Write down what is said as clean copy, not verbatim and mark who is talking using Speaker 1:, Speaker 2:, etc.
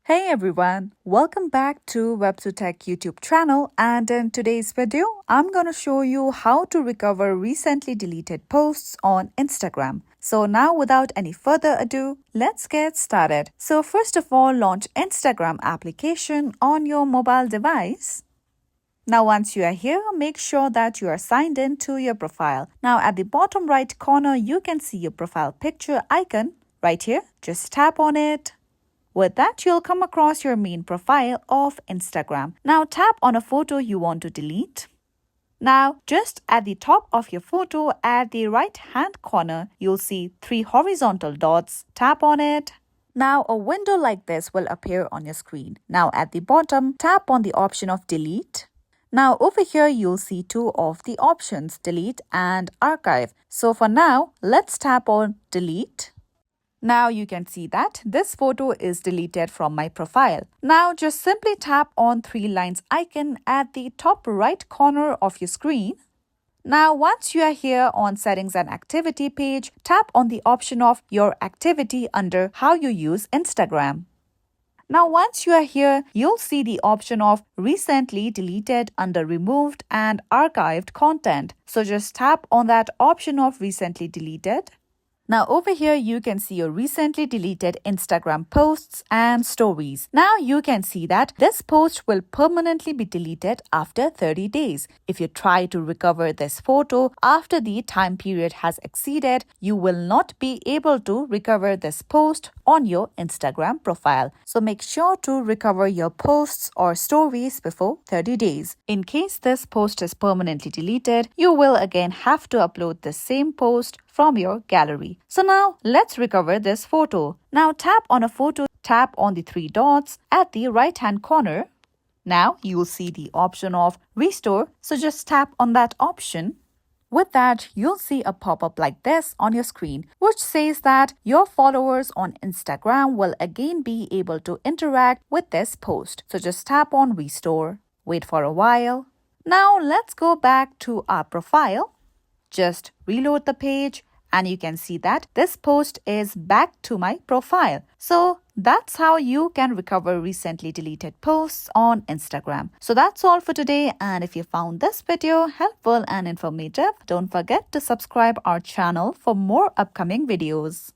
Speaker 1: Hey everyone, welcome back to WebToTech YouTube channel, and in today's video, I'm going to show you how to recover recently deleted posts on Instagram. So now without any further ado, let's get started. So first of all, launch Instagram application on your mobile device. Now once you are here, make sure that you are signed in to your profile. Now at the bottom right corner, you can see your profile picture icon right here. Just tap on it. With that, you'll come across your main profile of Instagram. Now tap on a photo you want to delete. Now, just at the top of your photo, at the right-hand corner, you'll see 3 horizontal dots. Tap on it. Now, a window like this will appear on your screen. Now, at the bottom, tap on the option of delete. Now, over here, you'll see 2 of the options, delete and archive. So for now, let's tap on delete. Now you can see that this photo is deleted from my profile. Now just simply tap on 3 lines icon at the top right corner of your screen. Now once you are here on settings and activity page, tap on the option of your activity under how you use Instagram. Now once you are here, you'll see the option of recently deleted under removed and archived content. So just tap on that option of recently deleted. Now over here, you can see your recently deleted Instagram posts and stories. Now you can see that this post will permanently be deleted after 30 days. If you try to recover this photo after the time period has exceeded, you will not be able to recover this post on your Instagram profile. So make sure to recover your posts or stories before 30 days. In case this post is permanently deleted, you will again have to upload the same post from your gallery. So now let's recover this photo. Now tap on a photo, tap on the 3 dots at the right hand corner. Now you will see the option of restore. So just tap on that option. With that, you'll see a pop-up like this on your screen, which says that your followers on Instagram will again be able to interact with this post. So just tap on restore. Wait for a while. Now let's go back to our profile. Just reload the page and you can see that this post is back to my profile. So that's how you can recover recently deleted posts on Instagram. So that's all for today, and if you found this video helpful and informative, don't forget to subscribe our channel for more upcoming videos.